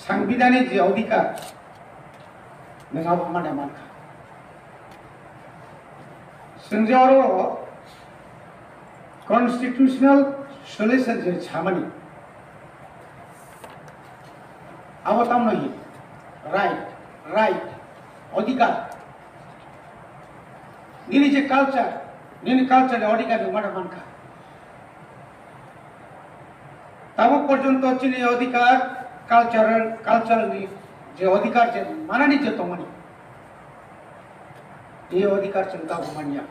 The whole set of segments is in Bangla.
সাংবিধানিক যে অধিকার নङाबो माने मानखा जोंजोरो कन्स्टिट्यूशनल सल्यूशन जे छामानि आवताम नहीं राइट अधिकार निनी जे कल्चर अधिकार माने मानखा तब पर्यंत चिनी अधिकार कल्चर जे अधिकार जे मानानि जे तमानि ये अधिकार जों गाव मानिया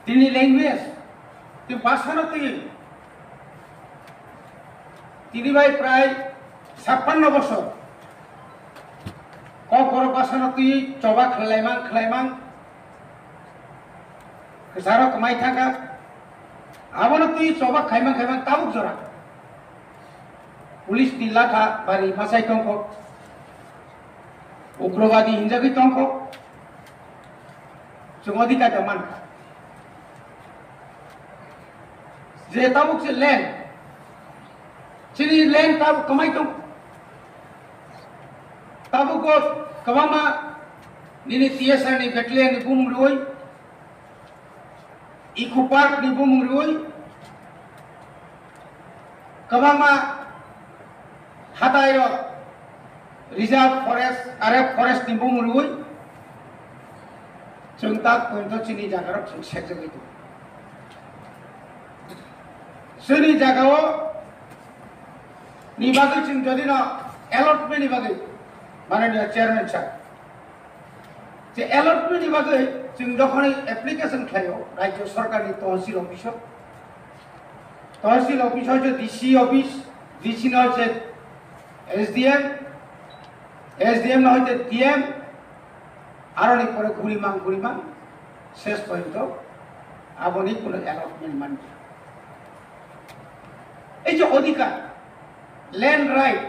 दिनै लैंग्वेज ते भाषानो তিনি ভাই প্রায় 56 বছর কখর ভাষানো তুই চবা খেলাইমাং সারা কমাই থাকা আবার তুই চবা খাইমাং তাবুক জরা পুলিশ তিল্লাখা বাড়ি মাসাই টঙ্ক उग्रवादी हिंजागै टंक जों अधिकार मानखा जे ताबुक से लैंड चिनी लैंड ताबुक कमाई टंक ताबुक कबामा निनी TSR नि बेटलियन नि बुम रोय इको पार्क नि बुम रोय कबामा हातायो रिजर्व फरेस्ट आरो फरेस्ट नि बुमुरुय जों दा पइन्ट चिनि जागाराव जों सेक्टरनि जोंनि जागाव नि बागै जों जदिन अलटमेन्ट नि बागै माननीय चेयरमैन साहब जे अलटमेन्ट नि बागै जों जखन एप्लिकेशन खायो राज्य सरकारनि तहसिल अफिसाव जे डीसी अफिस डीसी न जे एसडीएम ना হইতে ডিএম আরনি পরে ঘুরিমাং শেষ পর্যন্ত আপনি কোন অ্যালটমেন্ট মানবে এই যে অধিকার ল্যান্ড রাইট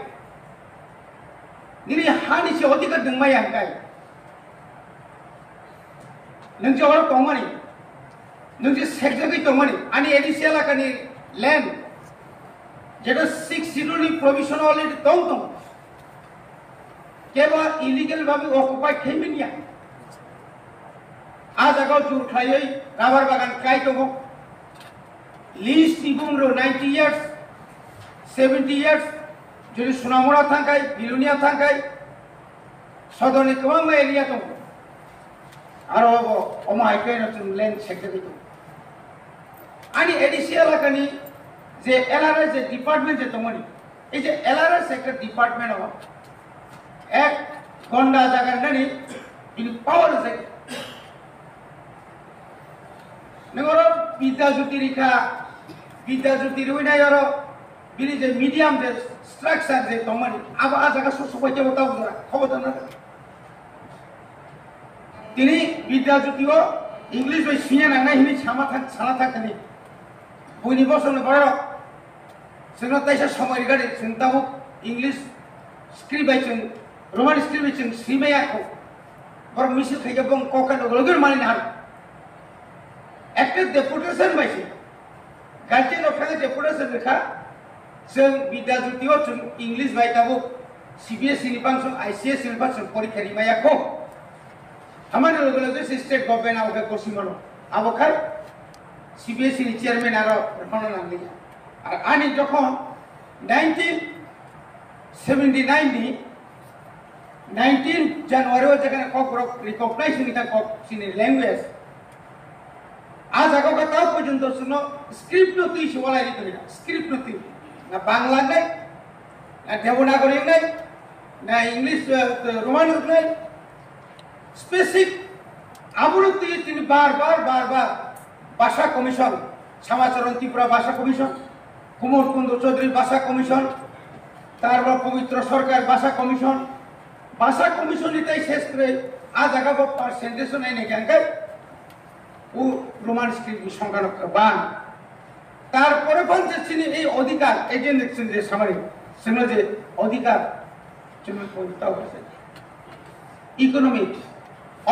নিরি হানি সে অধিকার দংমাই আঙ্কাই नों जे अर तंमानि नों जे सेक्टरगै तंमानि आनि एडिसियल आकानि ल्যান্ড जेटा 6 शिड्यूल प्रोविजन अलरेडी दं केवल इलिगल भावे अकुपाय खेमिनिया आज आगाव जुर खायै राबार बागान काय दङ लिस्ट निबुंरो 90 इयार्स 70 इयार्स जुदि सुनामरा थांखाय बिलुनिया थांखाय सदरनि गोबां एरिया दङ आरो अमायकै नचुन लेन्ड सेक्टर दङ आनि एडिसियल आकानि जे एलआरएस जे डिपार्टमेंट जे दङनि ए जे एलआरएस सेक्टर डिपार्टमेंट आव एक गंडा जागा नानी बिनि पावर से नगरो विद्याज्योति रेखा विद्याज्योति रुइनाय आरो बिनि जे मीडियम जे स्ट्रक्चर जे तमानि अब आ जागा सबाय के बताव जरा खबर दना तिनि विद्याज्योतिओ इंग्लिश बाय सिया नांनाय हिनि साना थाकनि बयनि बसनो बार जोंना ताइसा समय गारि जोंताव इंग्लिश स्क्रिप्ट बाय जों रोमान स्क्रिप्ट जों सिमायाखौ बर मिसे थाइगा बं ककानो लगेर मानिनो हार एक्टिव डेपुटेशन बायसि गार्जियन अफ थाङा डेपुटेशन लेखा जों विद्याज्योतिओ जों इंग्लिश बायताबो सीबीएसई नि फांसन आईसीएस नि फांसन परीक्षा रिमायाखौ हमारे लोगों ने स्टेट गवर्नमेंट आवके कोसिमनो आवखाय सीबीएसई नि चेयरमैन आरो रखना नांलिया আর আনি যখন 1979 नि 19 জানুয়ারি যেখানে ককরক রিকগনাইজ নিতা কক সিনি ল্যাঙ্গুয়েজ আজ আগো কথা পর্যন্ত শুনো স্ক্রিপ্ট নতি সবাই রিতরি না স্ক্রিপ্ট নতি না বাংলা নাই না দেবনাগরী নাই না ইংলিশ রোমান নাই স্পেসিফিক আবৃত্তি তিনি বারবার ভাষা কমিশন শ্যামাচরণ ত্রিপুরা ভাষা কমিশন कुमार कुंद चौधरी भाषा कमिशन तारपर पवित्र सरकार भाषा कमिशन निताई शेष करे आज आगा पार्सेंटेज नायनाय गानखाय उ रोमान स्क्रिप्ट संख्या बान तारपरे पंचे चिनि এই অধিকার এই যে দেখছেন যে সামারি সেনা যে অধিকার জন্য পরিতাও আছে ইকোনমিক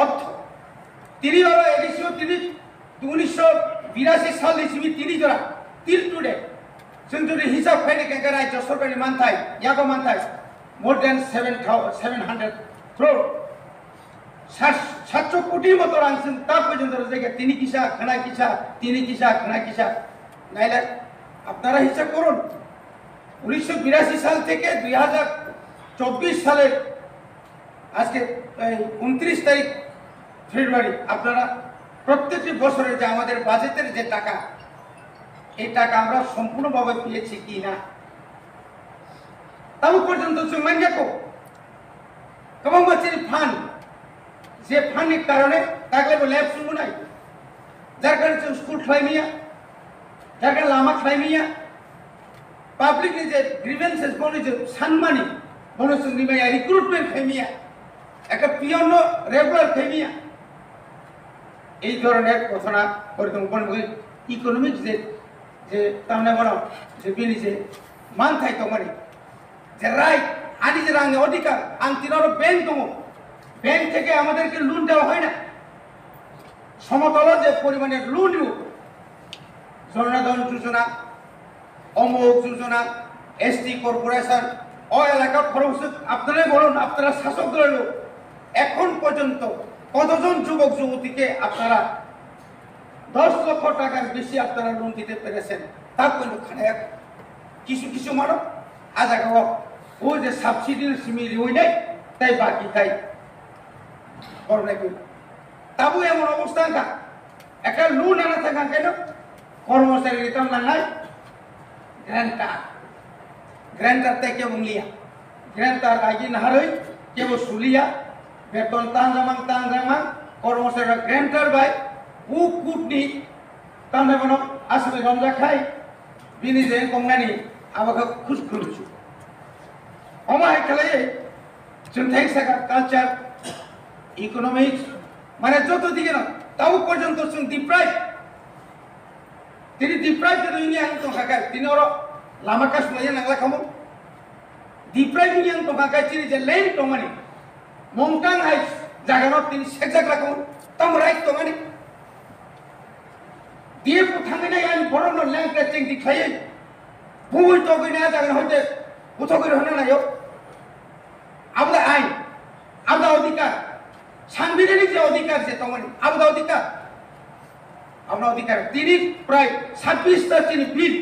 অর্থ তিনি হলো এডিশন তিনি 1982 সাল থেকে তিনি জরা টিল টুডে जों जुदि हिसाब खायनो केंका राज्य सरकारनि मानथाय यागो मानथाय मोर देन 700 crore 700 কোটি মতো রাং जों दा পর্যন্ত জায়গা তিনি কিসা খানা কিসা নাইলে আপনারা হিসাব করুন 1982 সাল থেকে 2024 সালের আজকে 29 তারিখ ফেব্রুয়ারি আপনারা প্রত্যেকটি বছরে যে আমাদের বাজেটের যে টাকা এই টাকা আমরা সম্পূর্ণভাবে পেয়েছি কি না তাও পর্যন্ত जों मानगौ गोबां मानसिनि फान्ड जे फान्डनि कारणे दाग्लायबो लेब सुंबोनाय जार कारणे जों स्कुल खालामैया जार कारणे लामा खालामैया पाब्लिकनि जे ग्रीवेन्सेस बने जे सानमानि बने जोंनि माया रिक्रुटमेन्ट खालामैया একটা পিয়ন রেগুলার খাইমিয়া এই ধরনের ঘটনা পরিকল্পনা ইকোনমিক যে যে তামনে বড় যে বিনি যে মান থাই তো মানে যে রাইট আনি যে রাঙে অধিকার আন তিনার ব্যাংক দম ব্যাংক থেকে আমাদেরকে লোন দেওয়া হয় না সমতল যে পরিমাণের লোন দিব জনধন যোজনা অমোক যোজনা এসটি কর্পোরেশন ও এলাকা খরচ আপনারাই বলুন আপনারা শাসক দলের লোক এখন পর্যন্ত কতজন যুবক যুবতীকে আপনারা 10 লক্ষ টাকার বেশি আপনারা লোন দিতে পেরেছেন তা কোন খানে কিছু মানো আজ আগে ও যে সাবসিডি সিমিলি হই নাই তাই বাকি তাই করবে কি তাবু এমন অবস্থা কা একটা লোন আনা থাকা কেন কর্মচারী রিটার্ন নাই গ্রান্টার থেকে মুলিয়া গ্রান্টার আগে না হই কেবল সুলিয়া বেতন তানজামাং কর্মচারীরা গ্রান্টার বাই উ কুটনি তামনে বনো আসলে রমজা খাই বিনি যে কংনানি আমাকে খুশ খুশু অমায় খেলে जों থাইসাকা কালচার ইকোনমিক্স মানে যত দিকে না তাও পর্যন্ত जों ডিপ্রাইভ তিনি ডিপ্রাইভ যদি ইনি তো হাকাই তিনি ওর লামা কাজ লইয়া নাগলা খামু ডিপ্রাইভ ইনি তো হাকাই তিনি যে লেন তো মানে মংটাং হাই জাগানো তিনি সেজাক লাখামু তাম রাইট তো মানে দিয়ে পুথাঙ্গে নাই আমি বড় ন ল্যাং ক্যাচিং দিখাই বুই তো গইনা জাগানো হইতে উঠো করে হনা নাইও আমরা আইন আমরা অধিকার সাংবিধানিক যে অধিকার যে তোমার আমরা অধিকার তিনি প্রায় 26টা তিনি বিল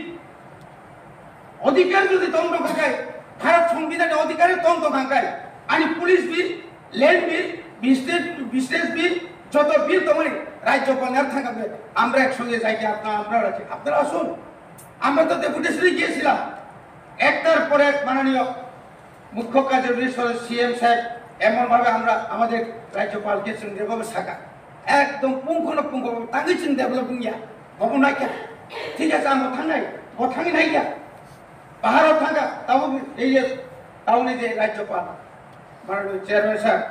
অধিকার যদি তন্ত্র কাকায় ভারত সংবিধানে অধিকারের তন্ত্র কাকায় আনি পুলিশ বিল ল্যান্ড বিল বিজনেস বিল যত বিল তোমার রাজ্যপালের থাকবে আমরা একসঙ্গে যাই আপনারা আসুন আমরা তো ডেপুটেশনে গিয়েছিলাম একটার পর এক মাননীয় মুখ্য কার্যনির্বাহী সিএম সাহেব এমন ভাবে আমরা আমাদের রাজ্যপালকে যেভাবে শাখা একদম পুঙ্খানুপুঙ্খভাবে তাঙ্গিছেন ডেভেলপিং ইয়া ভবন নাই ঠিক আছে আমরা থাঙ্গাই থাঙ্গি নাই গিয়া পাহাড়ও থাঙ্গা তাও এই যে টাউনে যে রাজ্যপাল মাননীয় চেয়ারম্যান সাহেব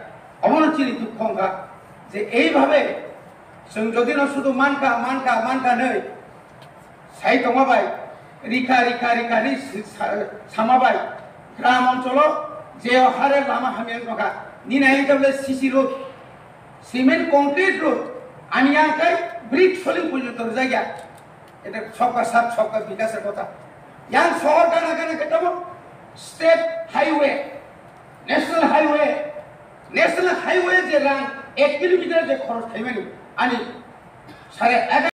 অবনচিনি দুঃখঙ্গা যে এইভাবে जों যদি না শুধু মানকা নয় সাই তমাবাই রিখা নি সামাবাই গ্রাম অঞ্চল যে হারে লামা হামিয়ান নকা নিনাই তাবলে CC road cement concrete road আনিয়াকাই ব্রিক সলিং পর্যন্ত জায়গা এটা সবকা সাথ সবকা বিকাশের কথা ইয়ান শহর গানা কেটাবো স্টেট হাইওয়ে ন্যাশনাল হাইওয়ে যে রাং 1 কিলোমিটার যে খরচ খাইবেনি আনি 11.5